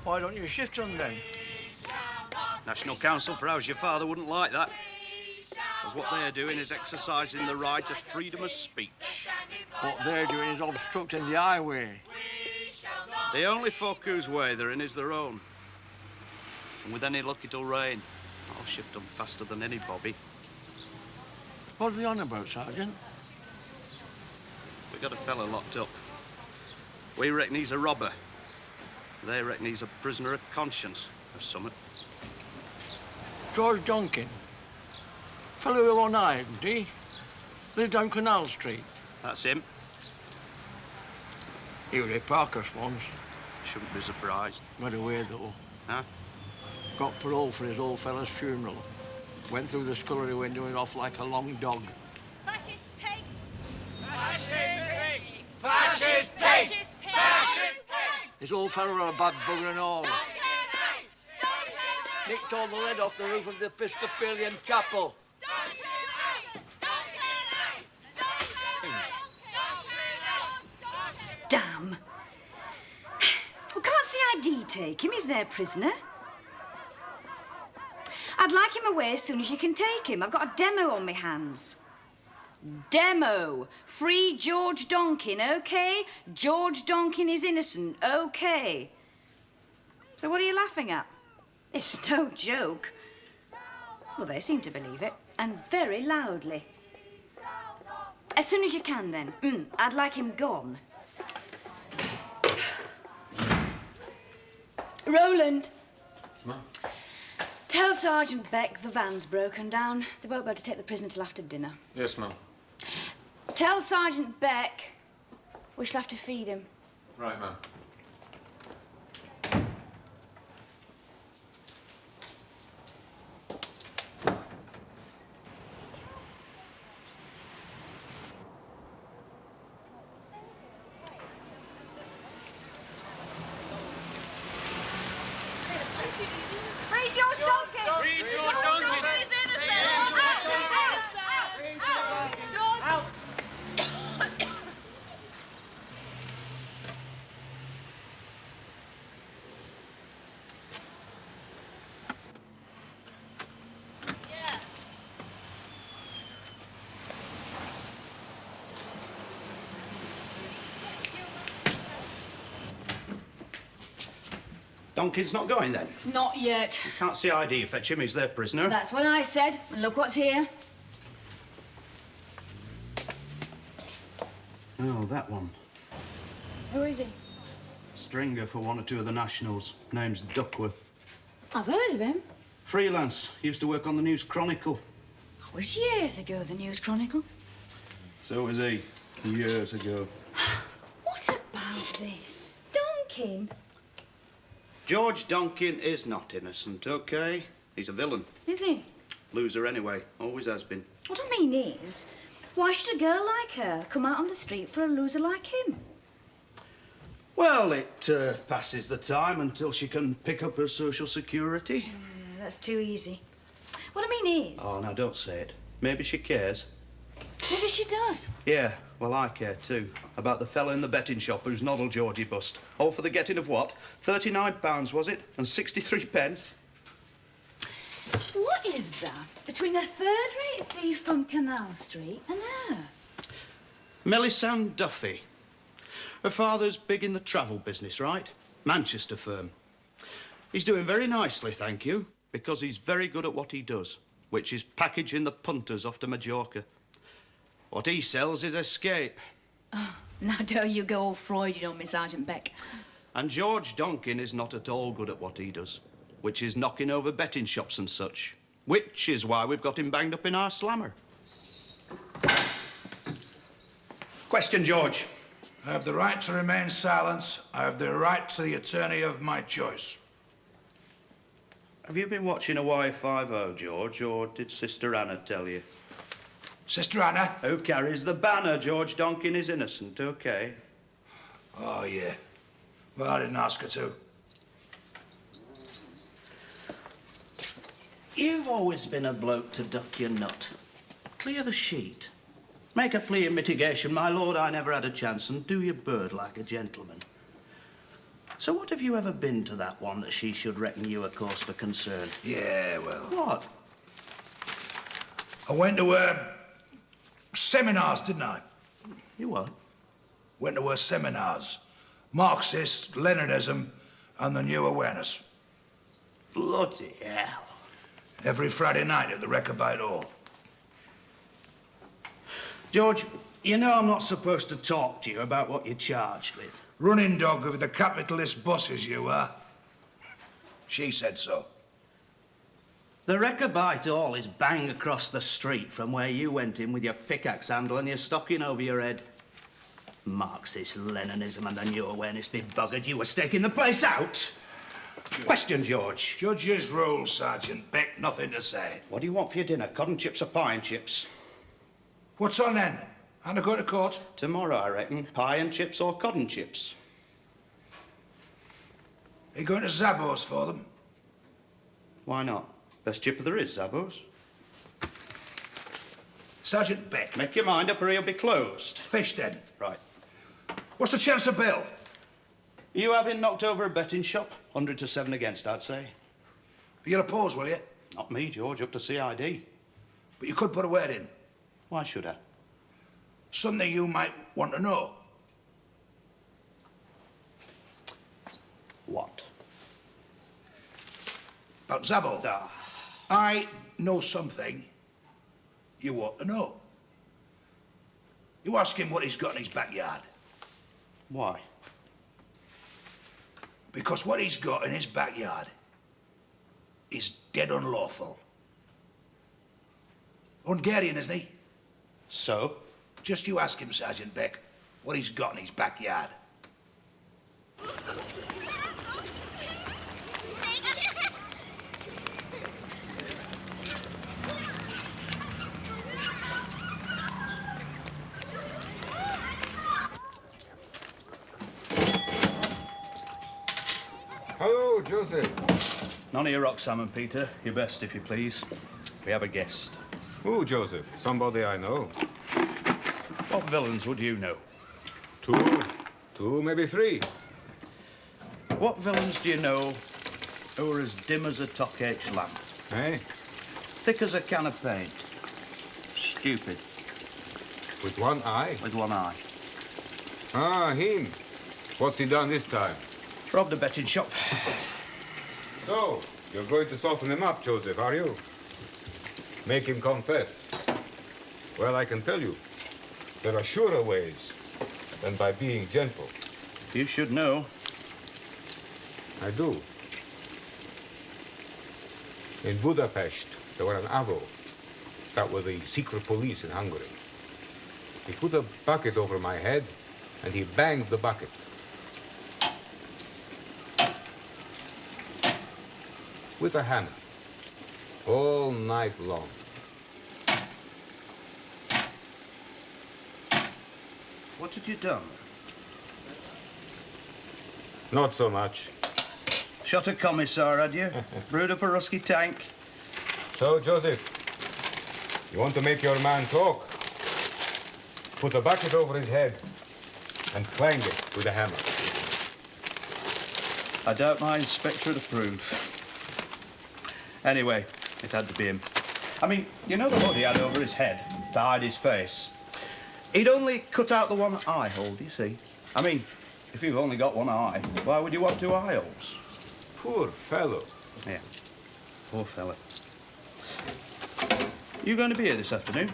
Why don't you shift them then? National Council for How's Your Father wouldn't like that. Because what they're doing is exercising the right of freedom of speech. What they're doing is obstructing the highway. The only folk whose way they're in is their own. And with any luck, it'll rain. I'll shift them faster than any bobby. What are they on about, Sergeant? We got a fella locked up. We reckon he's a robber. They reckon he's a prisoner of conscience or something. George Duncan. Fellow with one eye, isn't he? Lives down Canal Street. That's him. He was at Parker's once. Shouldn't be surprised. Went away, though. Huh? Got parole for his old fella's funeral. Went through the scullery window and off like a long dog. Fascist pig! Fascist pig! Fascist pig! Fascist pig! His old fella a bad bugger and all. Nicked all the lead off the roof of the Episcopalian chapel. Damn. We can't CID take him. He's their prisoner. I'd like him away as soon as you can take him. I've got a demo on my hands. Demo. Free George Donkin, OK? George Donkin is innocent, OK? So what are you laughing at? It's no joke. Well, they seem to believe it, and very loudly. As soon as you can, then. I'd like him gone. Roland. Ma'am? Tell Sergeant Beck the van's broken down. They won't be able to take the prisoner till after dinner. Yes, ma'am. Tell Sergeant Beck we shall have to feed him. Right, ma'am. Free George Donkin! Free George Donkin! He's innocent! Out! Donkin's not going then? Not yet. You can't see ID fetch him, he's their prisoner. That's what I said. And look what's here. Oh, that one. Who is he? Stringer for one or two of the Nationals. Name's Duckworth. I've heard of him. Freelance. Used to work on the News Chronicle. That was years ago, the News Chronicle. So was he. Years ago. What about this? Donkin? George Donkin is not innocent, OK? He's a villain. Is he? Loser anyway. Always has been. What I mean is, why should a girl like her come out on the street for a loser like him? Well, it passes the time until she can pick up her social security. That's too easy. What I mean is... Oh, now don't say it. Maybe she cares. Maybe she does. Yeah, well, I care too. About the fella in the betting shop whose noddle Georgie bust. All for the getting of what? £39, was it? And 63 pence? What is that between a third-rate thief from Canal Street and her? Melisande Duffy. Her father's big in the travel business, right? Manchester firm. He's doing very nicely, thank you, because he's very good at what he does, which is packaging the punters off to Majorca. What he sells is escape. Oh, now don't you go all Freudian on me, Sergeant Beck. And George Donkin is not at all good at what he does, which is knocking over betting shops and such, which is why we've got him banged up in our slammer. Question, George. I have the right to remain silent. I have the right to the attorney of my choice. Have you been watching Hawaii 5-0, George, or did Sister Anna tell you? Sister Anna? Who carries the banner? George Donkin is innocent, OK? Oh, yeah. Well, I didn't ask her to. You've always been a bloke to duck your nut. Clear the sheet. Make a plea of mitigation, my lord. I never had a chance, and do your bird like a gentleman. So what have you ever been to that one that she should reckon you a cause for concern? Yeah, well, What? I went to her seminars, didn't I? You what? Went to her seminars. Marxist, Leninism, and the New Awareness. Bloody hell. Every Friday night at the Rechabite Hall. George, you know I'm not supposed to talk to you about what you're charged with. Running dog of the capitalist bosses you are. She said so. The Rechabite Hall is bang across the street from where you went in with your pickaxe handle and your stocking over your head. Marxist Leninism and the New Awareness be buggered. You were staking the place out. Question, George. Judge's rules, Sergeant Beck. Nothing to say. What do you want for your dinner? Cod and chips or pie and chips? What's on then? And I go to court? Tomorrow, I reckon. Pie and chips or cod and chips. Are you going to Zabo's for them? Why not? Best chipper there is, Zabos. Sergeant Beck. Make your mind up or he'll be closed. Fish then. Right. What's the chance of Bill? You having knocked over a betting shop? 100 to 7 against, I'd say. You'll oppose, will you? Not me, George. Up to CID. But you could put a word in. Why should I? Something you might want to know. What? About Zabo. Ah. I know something you ought to know. You ask him what he's got in his backyard. Why? Because what he's got in his backyard is dead unlawful. Hungarian, isn't he? So? Just you ask him, Sergeant Beck, what he's got in his backyard. Hello, Joseph. None of your rock salmon, Peter. Your best, if you please. We have a guest. Who, Joseph? Somebody I know. What villains would you know? Two, maybe three. What villains do you know who are as dim as a Tok-H lamp? Eh? Thick as a can of paint? Stupid. With one eye? With one eye. Ah, him. What's he done this time? Robbed a betting shop. So, you're going to soften him up, Joseph, are you? Make him confess. Well, I can tell you, there are surer ways than by being gentle. You should know. I do. In Budapest, there were an avo. That were the secret police in Hungary. He put a bucket over my head, and he banged the bucket. With a hammer. All night long. What had you done? Not so much. Shot a commissar, had you? Brewed up a rusky tank? So, Joseph, you want to make your man talk? Put a bucket over his head and clang it with a hammer. I doubt my inspector would approve. Anyway, it had to be him. I mean, you know the hood he had over his head to hide his face? He'd only cut out the one eye hole, you see. I mean, if you've only got one eye, why would you want two eye holes? Poor fellow. Yeah, poor fella. You going to be here this afternoon?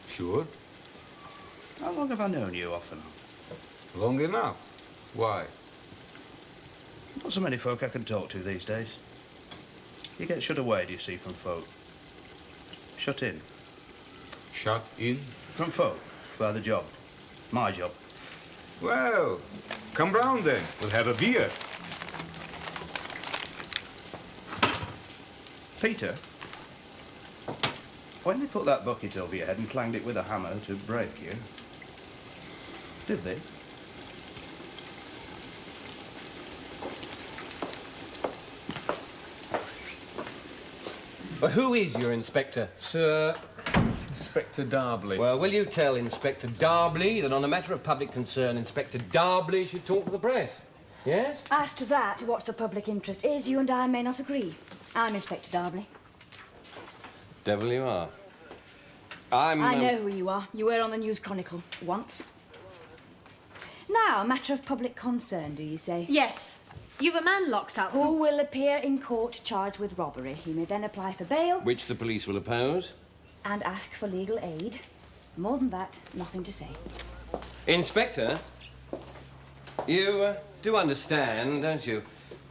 Sure. How long have I known you off and on? Long enough. Why? Not so many folk I can talk to these days. You get shut away, do you see, from folk? Shut in. Shut in? From folk, by the job. My job. Well, come round then. We'll have a beer. Peter, when they put that bucket over your head and clanged it with a hammer to break you, did they? But who is your inspector? Sir, Inspector Darbley. Well, will you tell Inspector Darbley that on a matter of public concern, Inspector Darbley should talk to the press? Yes? As to that, what the public interest is, you and I may not agree. I'm Inspector Darbley. Devil you are. I know who you are. You were on the News Chronicle once. Now, a matter of public concern, do you say? Yes. You've a man locked up. Who will appear in court charged with robbery. He may then apply for bail. Which the police will oppose. And ask for legal aid. More than that, nothing to say. Inspector, you do understand, don't you?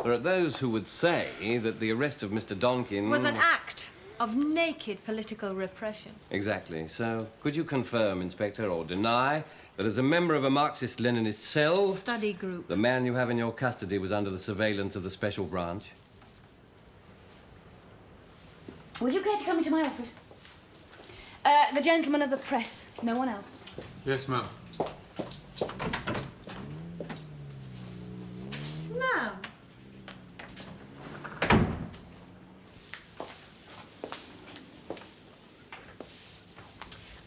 There are those who would say that the arrest of Mr. Donkin... was an act of naked political repression. Exactly. So, could you confirm, Inspector, or deny that as a member of a Marxist-Leninist cell... study group. The man you have in your custody was under the surveillance of the Special Branch? Would you care to come into my office? The gentleman of the press. No one else. Yes, ma'am. No.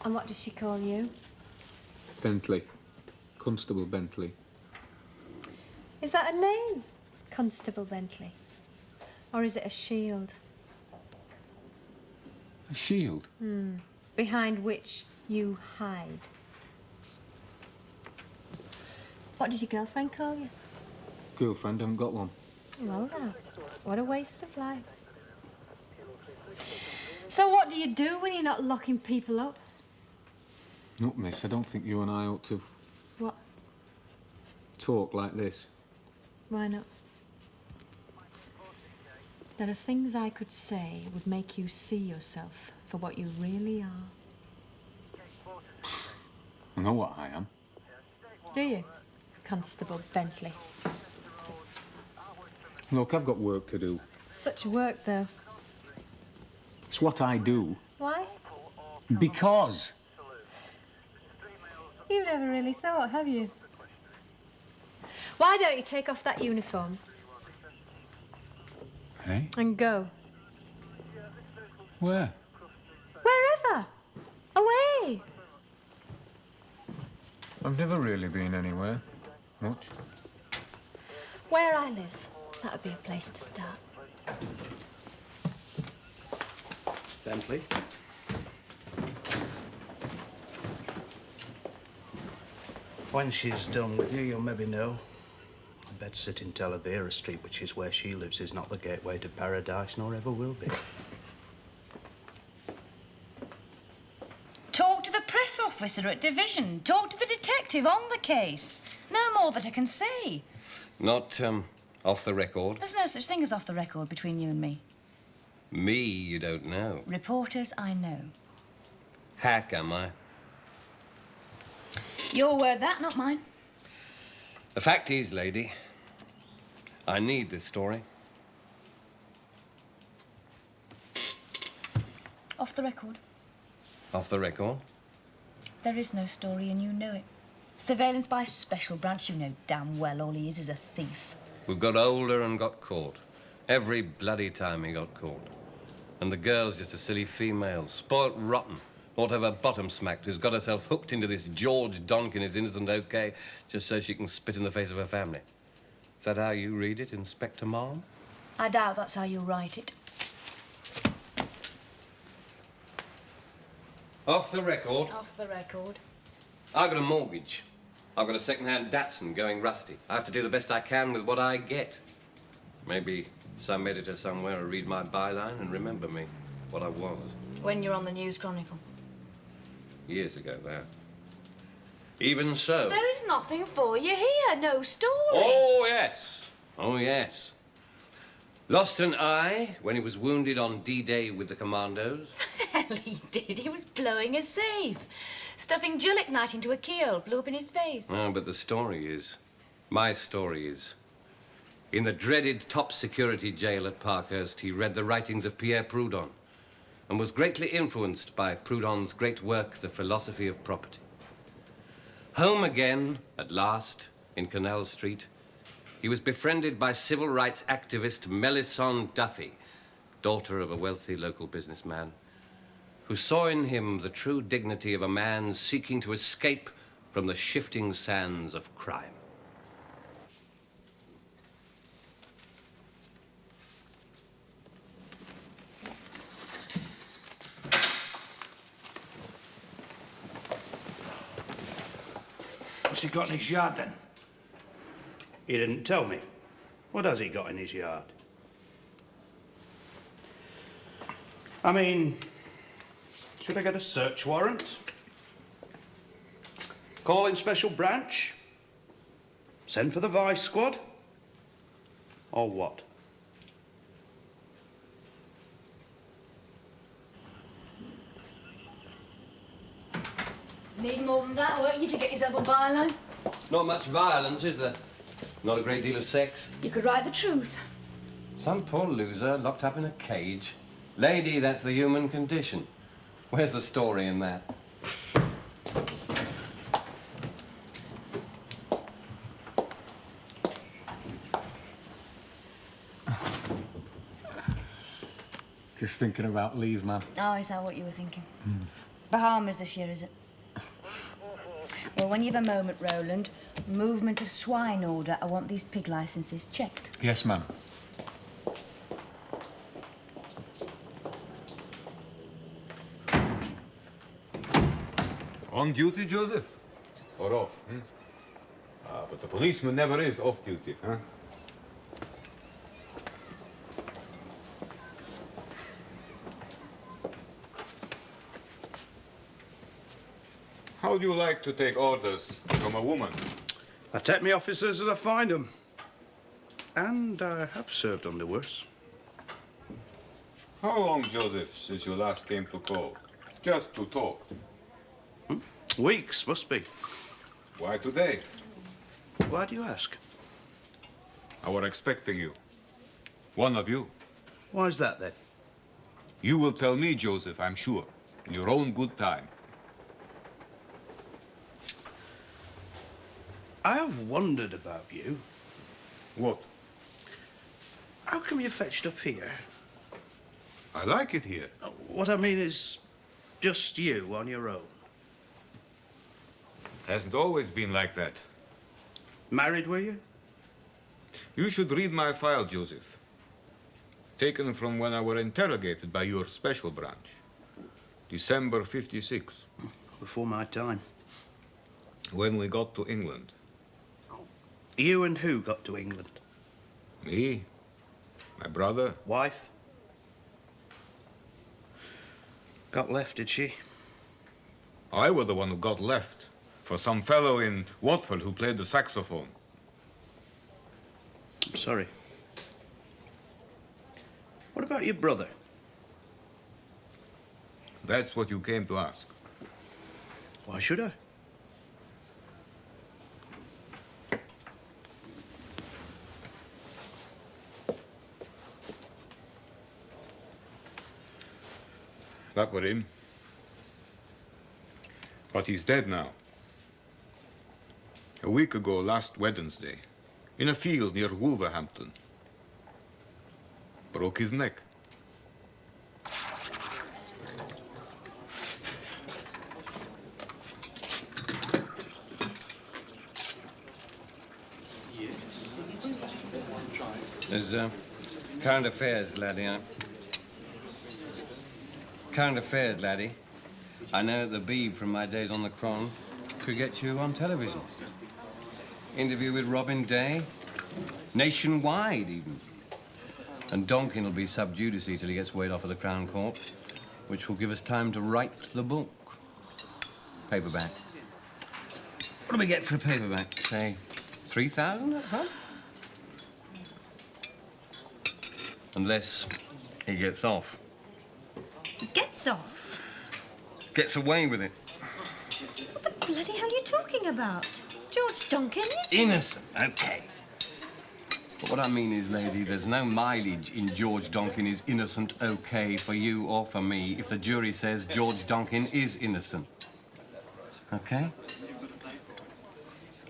And what does she call you? Bentley. Constable Bentley. Is that a name? Constable Bentley. Or is it a shield? A shield? Behind which you hide. What does your girlfriend call you? Girlfriend, haven't got one. Well now, what a waste of life. So what do you do when you're not locking people up? Look, miss, I don't think you and I ought to What? talk like this. Why not? There are things I could say would make you see yourself for what you really are. I know what I am. Do you, Constable Bentley? Look, I've got work to do. Such work, though. It's what I do. Why? Because. You've never really thought, have you? Why don't you take off that uniform Hey? and go? Where? Wherever. Away. I've never really been anywhere. Much. Where I live. That would be a place to start. Bentley? When she's done with you, you'll maybe know. I bet sitting Talavera Street, which is where she lives, is not the gateway to paradise, nor ever will be. Talk to the press officer at division. Talk to the detective on the case. No more that I can say. Not, off the record? There's no such thing as off the record between you and me. Me, you don't know. Reporters, I know. Hack, am I? Your word, that, not mine. The fact is, lady, I need this story. Off the record. Off the record? There is no story and you know it. Surveillance by Special Branch, you know damn well all he is a thief. We've got older and got caught. Every bloody time he got caught. And the girl's just a silly female, spoilt rotten. Ought to have a bottom smacked who's got herself hooked into this George Donkin is innocent, okay, just so she can spit in the face of her family. Is that how you read it, Inspector Ma'am? I doubt that's how you write it. Off the record. Off the record. I've got a mortgage. I've got a second-hand Datsun going rusty. I have to do the best I can with what I get. Maybe some editor somewhere will read my byline and remember me, what I was. When you're on the News Chronicle. Years ago, there. Even so... There is nothing for you here, no story. Oh, yes. Oh, yes. Lost an eye when he was wounded on D-Day with the commandos. Hell, he did. He was blowing a safe. Stuffing gelignite into a keel, blew up in his face. Oh, but the story is... My story is... In the dreaded top-security jail at Parkhurst, he read the writings of Pierre Proudhon and was greatly influenced by Proudhon's great work, The Philosophy of Property. Home again, at last, in Canal Street, he was befriended by civil rights activist Melisande Duffy, daughter of a wealthy local businessman, who saw in him the true dignity of a man seeking to escape from the shifting sands of crime. What's he got in his yard then? He didn't tell me. What has he got in his yard? I mean, should I get a search warrant? Call in special branch? Send for the vice squad? Or what? Need more than that, won't you, to get yourself a byline? Not much violence, is there? Not a great deal of sex. You could write the truth. Some poor loser locked up in a cage. Lady, that's the human condition. Where's the story in that? Just thinking about leave, man. Oh, is that what you were thinking? Bahamas this year, is it? Well, when you've a moment, Roland, movement of swine order. I want these pig licenses checked. Yes, ma'am. On duty, Joseph? Or off? But the policeman never is off duty, huh? How do you like to take orders from a woman? I take me officers as I find them. And I have served under worse. How long, Joseph, since you last came to call? Just to talk. Weeks, must be. Why today? Why do you ask? I were expecting you. One of you. Why's that, then? You will tell me, Joseph, I'm sure, in your own good time. I have wondered about you. What? How come you fetched up here? I like it here. What I mean is just you on your own. Hasn't always been like that. Married, were you? You should read my file, Joseph. Taken from when I were interrogated by your special branch. December 56. Before my time. When we got to England. You and who got to England? Me, my brother. Wife? Got left, did she? I was the one who got left for some fellow in Watford who played the saxophone. I'm sorry. What about your brother? That's what you came to ask. Why should I? That were him. But he's dead now. A week ago, last Wednesday, in a field near Wolverhampton. Broke his neck. There's current affairs, laddie. Current affairs, laddie. I know the Beeb from my days on the Cron could get you on television. Interview with Robin Day. Nationwide, even. And Donkin will be sub judice till he gets weighed off of the Crown Court, which will give us time to write the book. Paperback. What do we get for a paperback? Say, 3,000 at home? Unless he gets off. Gets off? Gets away with it. What the bloody hell are you talking about? George Donkin is Innocent, okay. But what I mean is, lady, there's no mileage in George Donkin is innocent, okay, for you or for me, if the jury says George Donkin is innocent. Okay?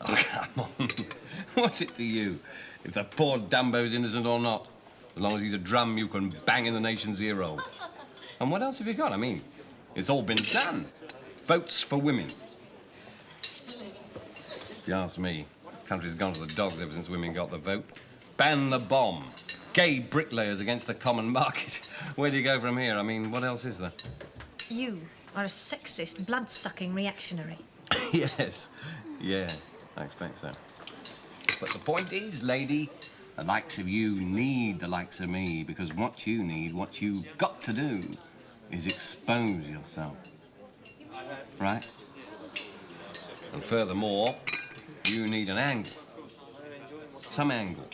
Oh, come on. What's it to you if the poor Dumbo's innocent or not? As long as he's a drum you can bang in the nation's ear roll. And what else have you got? I mean, it's all been done. Votes for women. If you ask me, the country's gone to the dogs ever since women got the vote. Ban the bomb. Gay bricklayers against the common market. Where do you go from here? I mean, what else is there? You are a sexist, blood-sucking reactionary. Yes, yeah. I expect so. But the point is, lady, the likes of you need the likes of me, because what you need, what you got to do, is expose yourself. Right? And furthermore, you need an angle. Some angle.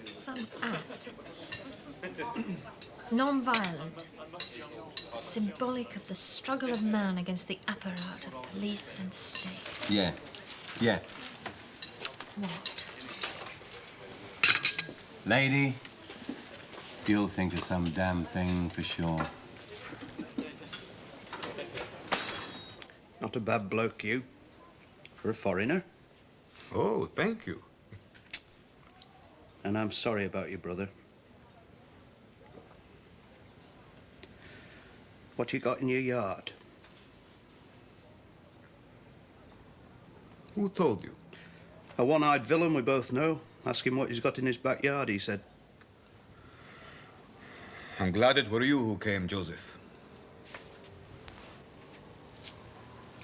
Some act. Non-violent. Symbolic of the struggle of man against the apparat of police and state. Yeah. Yeah. What? Lady, you'll think of some damn thing for sure. Not a bad bloke, you. For a foreigner. Oh, thank you. And I'm sorry about your brother. What you got in your yard? Who told you? A one-eyed villain we both know. Ask him what he's got in his backyard, he said. I'm glad it were you who came, Joseph.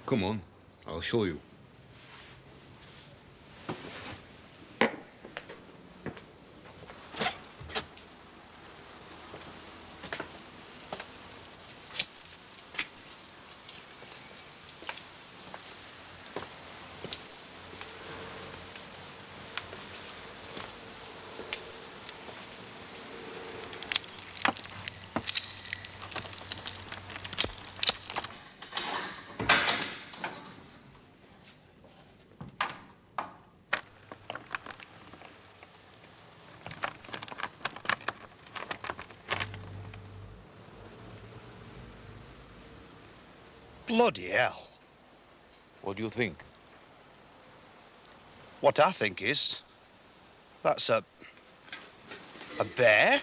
Come on, I'll show you. Bloody hell. What do you think? What I think is, that's a bear?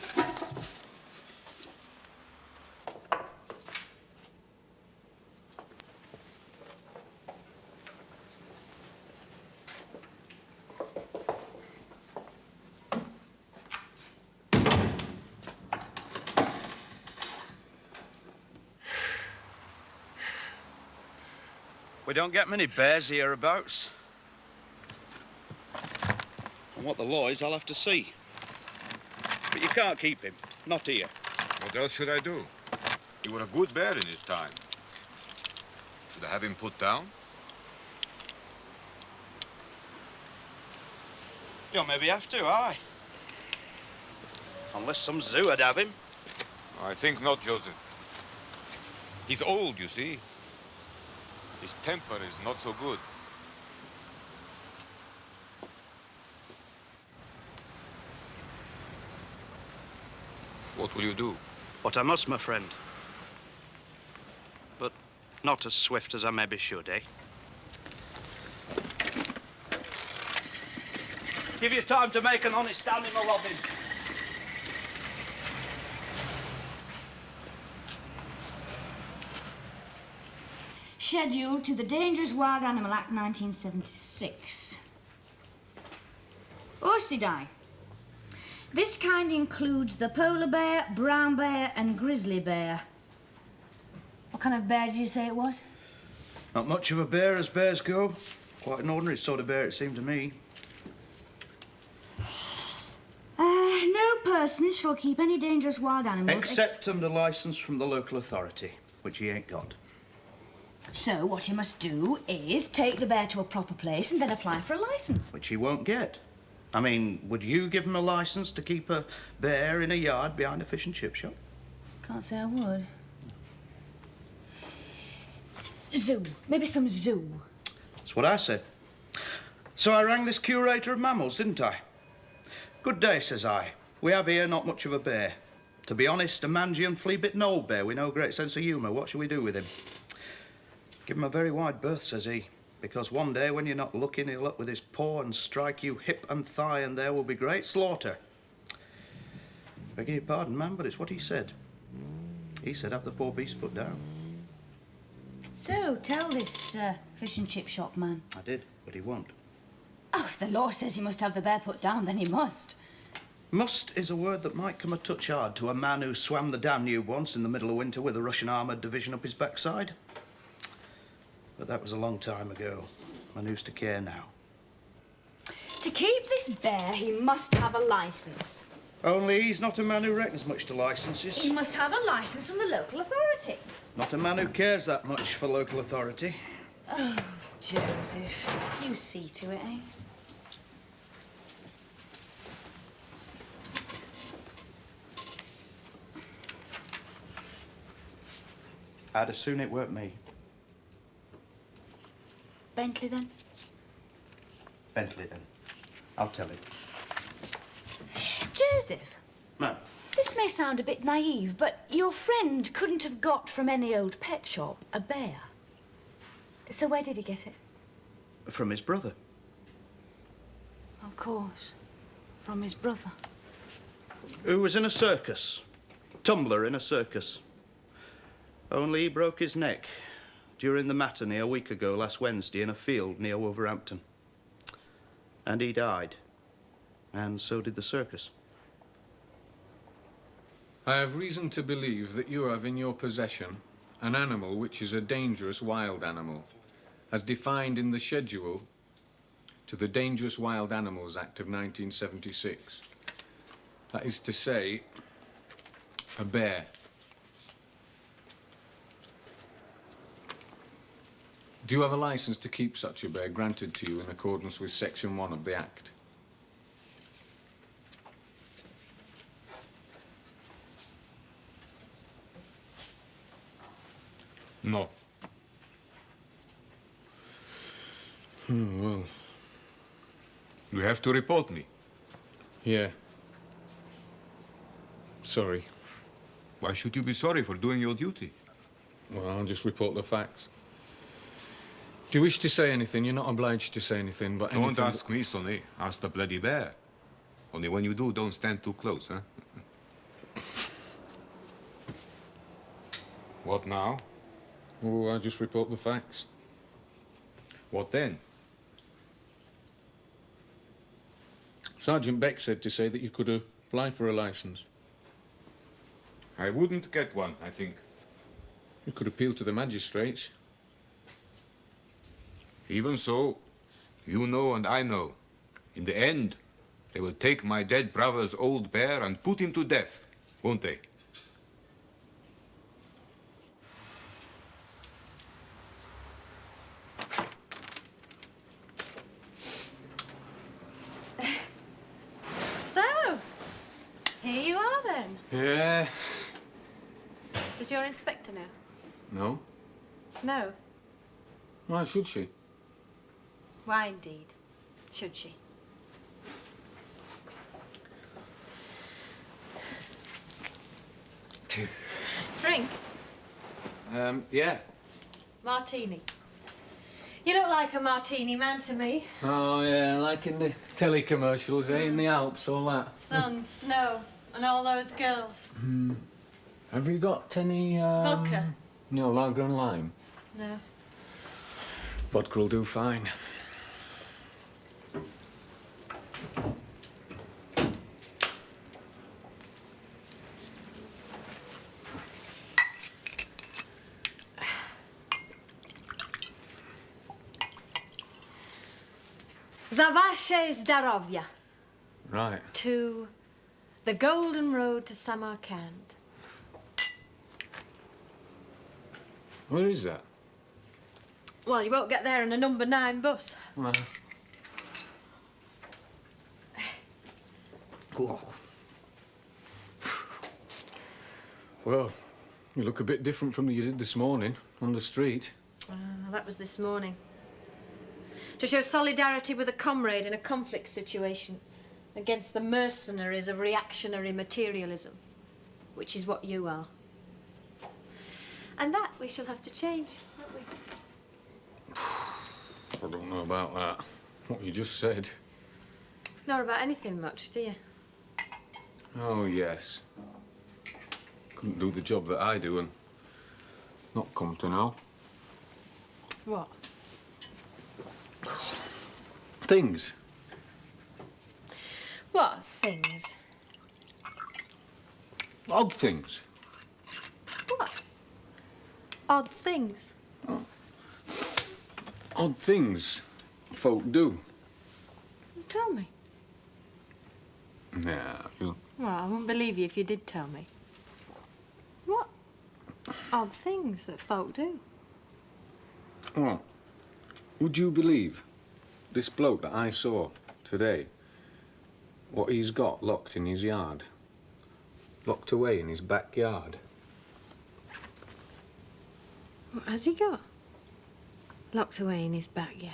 We don't get many bears hereabouts. And what the law is, I'll have to see. But you can't keep him. Not here. What else should I do? He was a good bear in his time. Should I have him put down? You'll maybe have to, aye. Unless some zoo would have him. I think not, Joseph. He's old, you see. His temper is not so good. What will you do? What I must, my friend. But not as swift as I maybe should, eh? Give you time to make an honest animal of him. Scheduled to the Dangerous Wild Animal Act 1976. Orsidae. This kind includes the polar bear, brown bear, and grizzly bear. What kind of bear did you say it was? Not much of a bear as bears go. Quite an ordinary sort of bear, it seemed to me. No person shall keep any dangerous wild animals... Except under licence from the local authority, which he ain't got. So what you must do is take the bear to a proper place and then apply for a licence. Which he won't get. I mean, would you give him a licence to keep a bear in a yard behind a fish and chip shop? Can't say I would. Zoo. Maybe some zoo. That's what I said. So I rang this curator of mammals, didn't I? Good day, says I. We have here not much of a bear. To be honest, a mangy and flea-bitten old bear with no great sense of humour. What shall we do with him? Give him a very wide berth, says he, because one day when you're not looking, he'll up with his paw and strike you hip and thigh, and there will be great slaughter. Beg your pardon, ma'am, but it's what he said. He said have the poor beast put down. So, tell this fish and chip shop man. I did, but he won't. Oh, if the law says he must have the bear put down, then he must. Must is a word that might come a touch hard to a man who swam the Danube once in the middle of winter with a Russian armoured division up his backside. But that was a long time ago. and who's to care now? To keep this bear, he must have a licence. Only he's not a man who reckons much to licences. He must have a licence from the local authority. Not a man who cares that much for local authority. Oh, Joseph, you see to it, eh? I'd as soon it weren't me. Bentley, then? Bentley, then. I'll tell him. Joseph, Ma'am. this may sound a bit naive, but your friend couldn't have got from any old pet shop a bear. So where did he get it? From his brother. Of course, from his brother. Who was in a circus. Tumbler in a circus. Only he broke his neck during the matinee a week ago, last Wednesday, in a field near Wolverhampton. And he died. And so did the circus. I have reason to believe that you have in your possession an animal which is a dangerous wild animal, as defined in the schedule to the Dangerous Wild Animals Act of 1976. That is to say, a bear. Do you have a license to keep such a bear granted to you in accordance with Section 1 of the Act? No. Well... You have to report me. Yeah. Sorry. Why should you be sorry for doing your duty? Well, I'll just report the facts. Do you wish to say anything? You're not obliged to say anything, but anything... Don't ask me, Sonny. Ask the bloody bear. Only when you do, don't stand too close, huh? What now? Oh, I'll just report the facts. What then? Sergeant Beck said to say that you could apply for a license. I wouldn't get one, I think. You could appeal to the magistrates. Even so, you know and I know. In the end, they will take my dead brother's old bear and put him to death, won't they? So, here you are then. Yeah. Does your inspector know? No? No. Why should she? Why, indeed, should she? Drink? Yeah. Martini. You look like a martini man to me. Oh, yeah, like in the telecommercials, eh? In the Alps, all that. Sun, snow, and all those girls. Have you got any, Vodka? No, lager and lime. No. Vodka will do fine. Za wasze zdrowia. Right. To the Golden Road to Samarkand. Where is that? Well, you won't get there in a number 9 bus. Well... Well, you look a bit different from you did this morning on the street. That was this morning. To show solidarity with a comrade in a conflict situation against the mercenaries of reactionary materialism, which is what you are. And that we shall have to change, won't we? I don't know about that. What you just said. Nor about anything much, do you? Oh, yes. Couldn't do the job that I do and not come to know. What? Things. What things? Odd things. What? Odd things? Odd things. folk do. Tell me. Yeah, you... Well, I wouldn't believe you if you did tell me. What odd things that folk do? Well, would you believe this bloke that I saw today, what he's got locked in his yard? Locked away in his backyard. What has he got? Locked away in his backyard.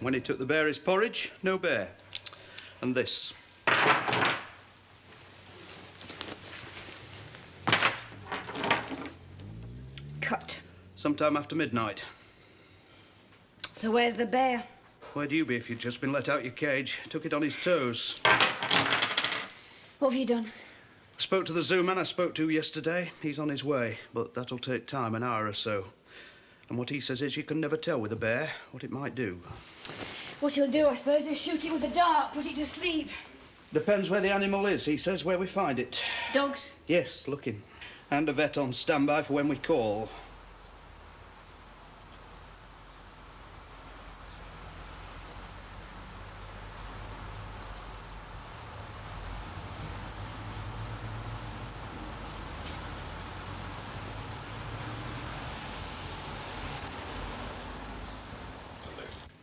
When he took the bear his porridge, no bear. And this. Cut. Sometime after midnight. So where's the bear? Where'd you be if you'd just been let out your cage? Took it on his toes. What have you done? I spoke to the zoo man I spoke to yesterday. He's on his way, but that'll take time, an hour or so. And what he says is you can never tell with a bear what it might do. What you'll do, I suppose, is shoot it with a dart, put it to sleep. Depends where the animal is. He says where we find it. Dogs? Yes, looking. And a vet on standby for when we call.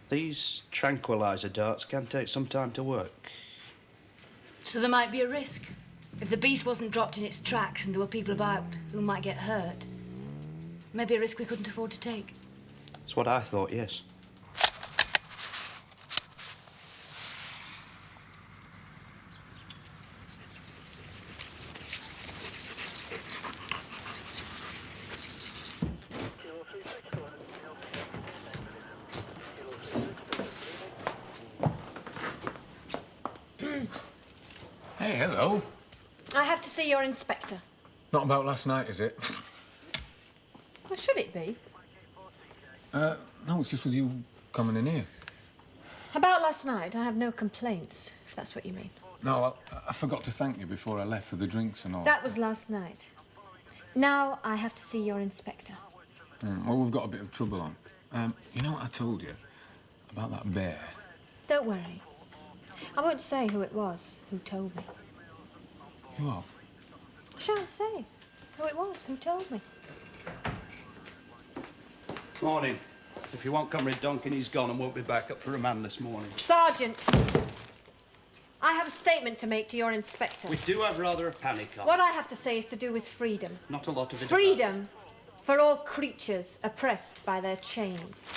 These tranquilizer darts can take some time to work. So there might be a risk. If the beast wasn't dropped in its tracks and there were people about who might get hurt, maybe a risk we couldn't afford to take. That's what I thought, yes. Hey, hello. I have to see your inspector. Not about last night, is it? What should it be? No, it's just with you coming in here. About last night, I have no complaints, if that's what you mean. No, I forgot to thank you before I left for the drinks and all. That was last night. Now I have to see your inspector. Well, we've got a bit of trouble on. You know what I told you about that bear? Don't worry. I won't say who it was who told me. You are? I shan't say who it was who told me. Morning. If you want Comrade Donkin, he's gone and won't be back up for remand this morning. Sergeant, I have a statement to make to your inspector. We do have rather a panic on. What I have to say is to do with freedom. Not a lot of it. Freedom for all creatures oppressed by their chains.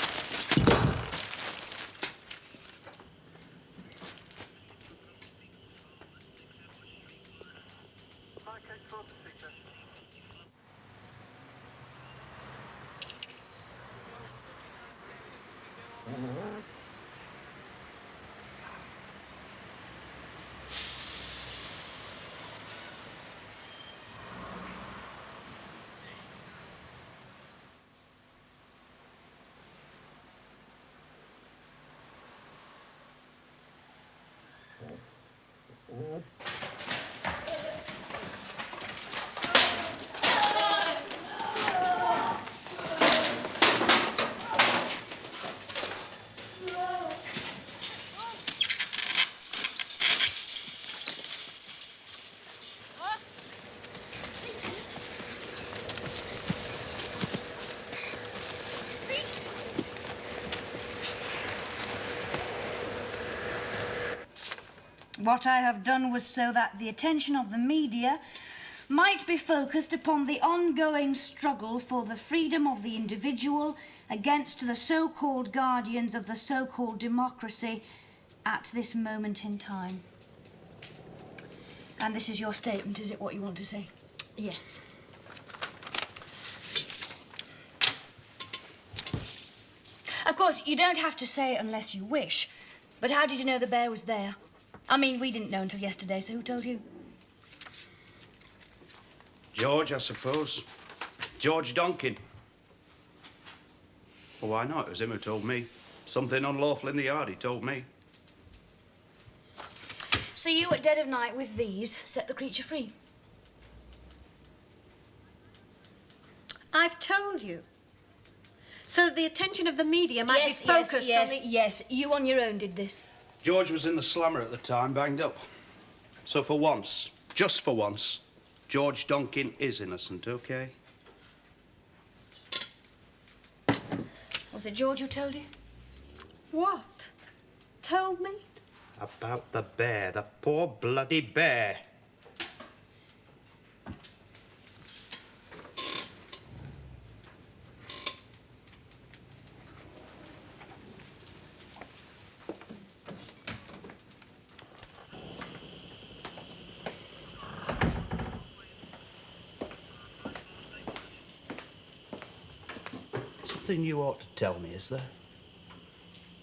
What I have done was so that the attention of the media might be focused upon the ongoing struggle for the freedom of the individual against the so-called guardians of the so-called democracy at this moment in time. And this is your statement, is it what you want to say? Yes. Of course, you don't have to say it unless you wish. But how did you know the bear was there? I mean, we didn't know until yesterday, so who told you? George, I suppose. George Donkin. Well, why not? It was him who told me. Something unlawful in the yard, he told me. So you, at dead of night with these, set the creature free? I've told you. So the attention of the media might be focused on the... Yes, you on your own did this. George was in the slammer at the time, banged up. So for once, just for once, George Donkin is innocent, okay? Was it George who told you? What? Told me? About the bear, the poor bloody bear. Something you ought to tell me, is there?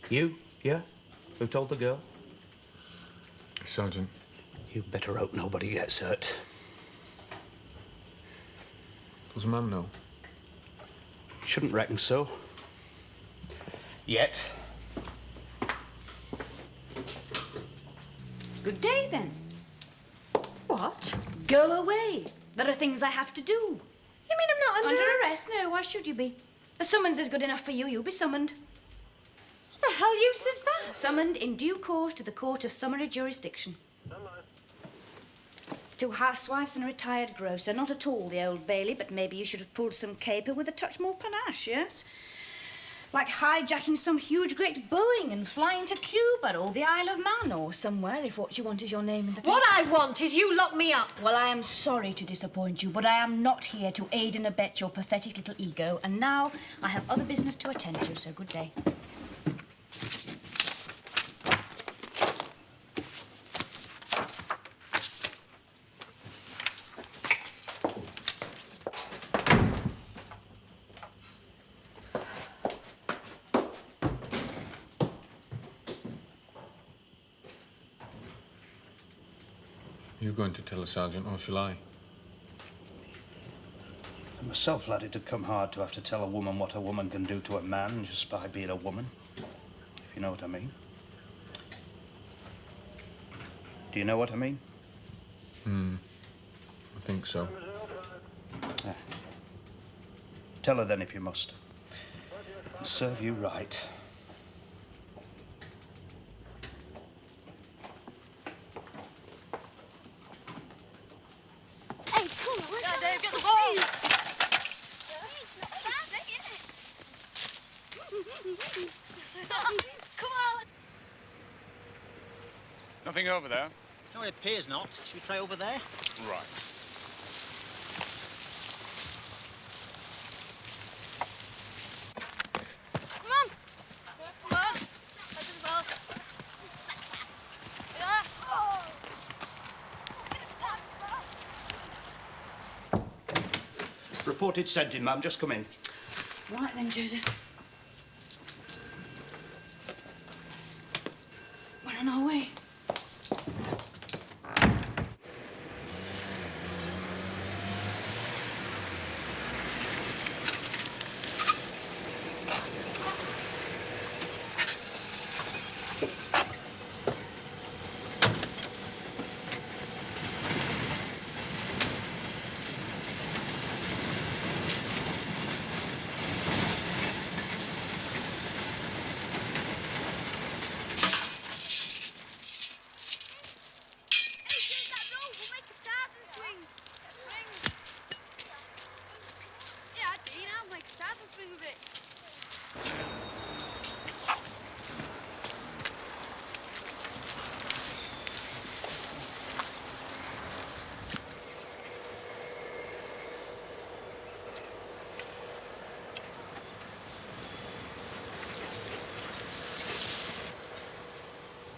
You, yeah? Who told the girl? Sergeant. You better hope nobody gets hurt. Does Mum know? Shouldn't reckon so. Yet. Good day, then. What? Go away. There are things I have to do. You mean I'm not Under arrest? No, why should you be? A summons is good enough for you. You'll be summoned. What the hell use is that? Summoned in due course to the Court of Summary Jurisdiction. 2 housewives and a retired grocer. Not at all the Old Bailey, but maybe you should have pulled some caper with a touch more panache, yes? Like hijacking some huge great Boeing and flying to Cuba or the Isle of Man or somewhere, if what you want is your name in the papers. What I want is you lock me up. Well, I am sorry to disappoint you, but I am not here to aid and abet your pathetic little ego. And now I have other business to attend to, so good day. You going to tell the sergeant, or shall I? For myself, lad, it'd come hard to have to tell a woman what a woman can do to a man just by being a woman, if you know what I mean. Do you know what I mean? I think so. Yeah. Tell her then if you must. It'll serve you right. Hey, come on, let's Dave, get the ball! Come on! Nothing over there? No, it appears not. Should we try over there? Right. Come on! Come on! That's the ball. Yeah. Oh. Reported sent in, ma'am. Just come in. Right then, Joseph. We're on our way.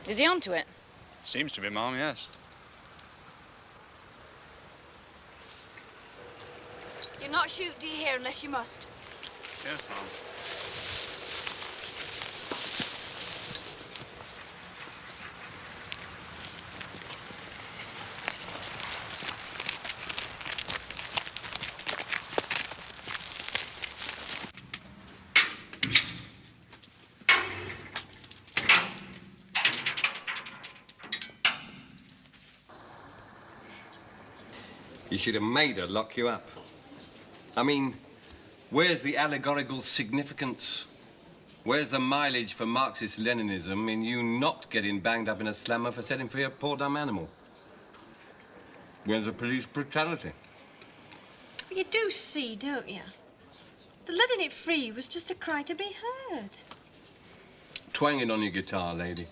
Is he onto it? Seems to be, Mom, yes. You'll not shoot, do you hear, unless you must? Yes, Mom. You should have made her lock you up. I mean, where's the allegorical significance? Where's the mileage for Marxist-Leninism in you not getting banged up in a slammer for setting free a poor dumb animal? Where's the police brutality? But you do see, don't you? The letting it free was just a cry to be heard. Twang it on your guitar, lady.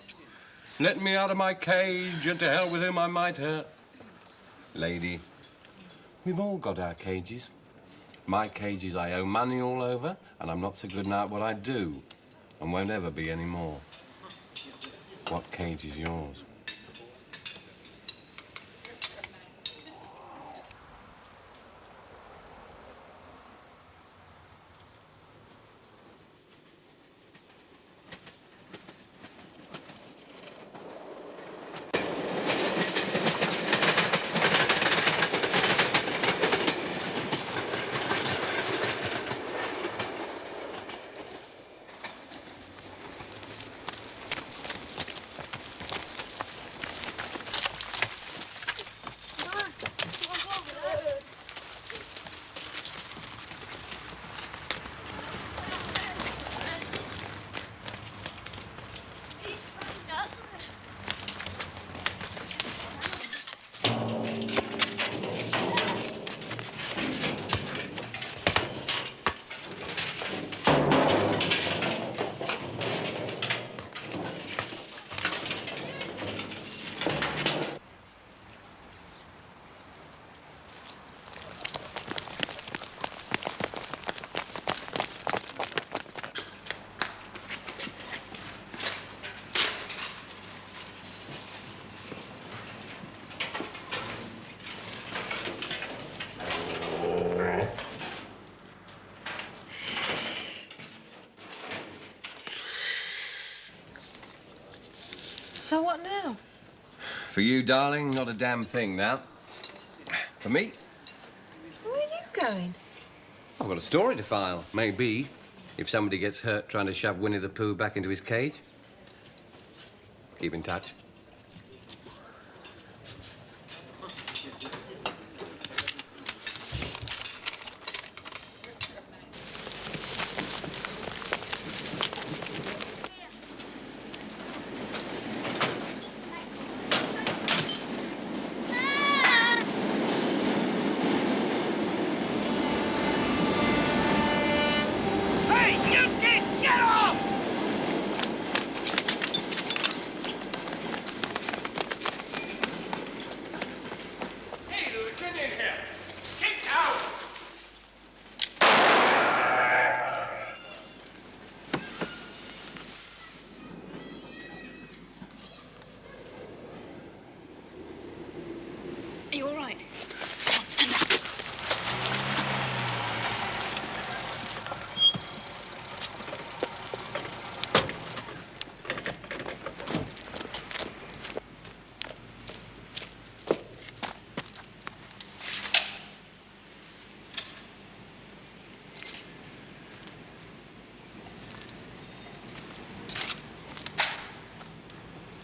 Let me out of my cage, and to hell with whom I might hurt. Lady, we've all got our cages. My cage is I owe money all over, and I'm not so good now at what I do, and won't ever be any more. What cage is yours? So what now? For you, darling, not a damn thing now. For me, Where are you going? I've got a story to file. Maybe, if somebody gets hurt trying to shove Winnie the Pooh back into his cage. Keep in touch. Are you all right? Come on, stand up.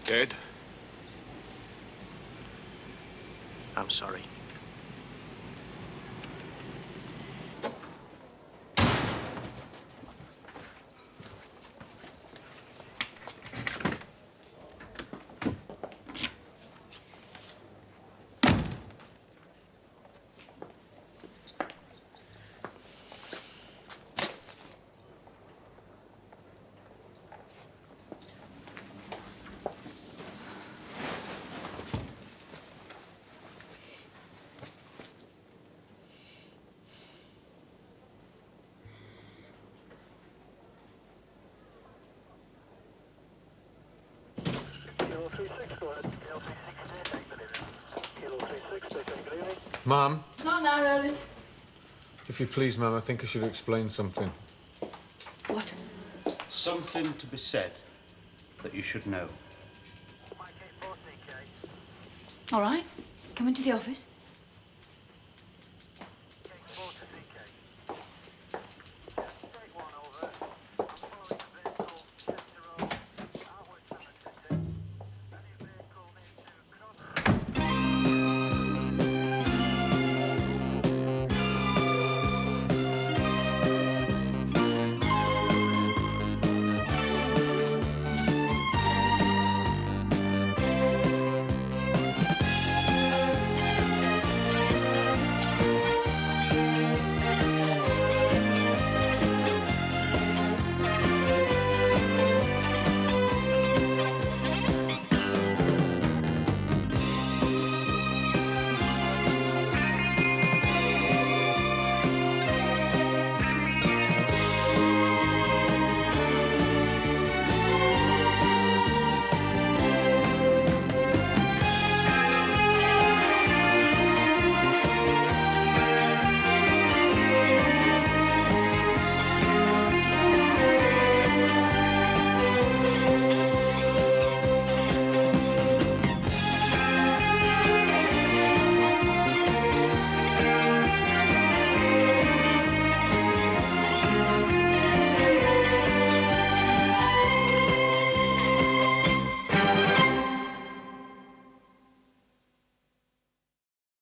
Dead? I'm sorry. Ma'am? Not now, Roland. If you please, ma'am, I think I should explain something. What? Something to be said that you should know. All right. Come into the office.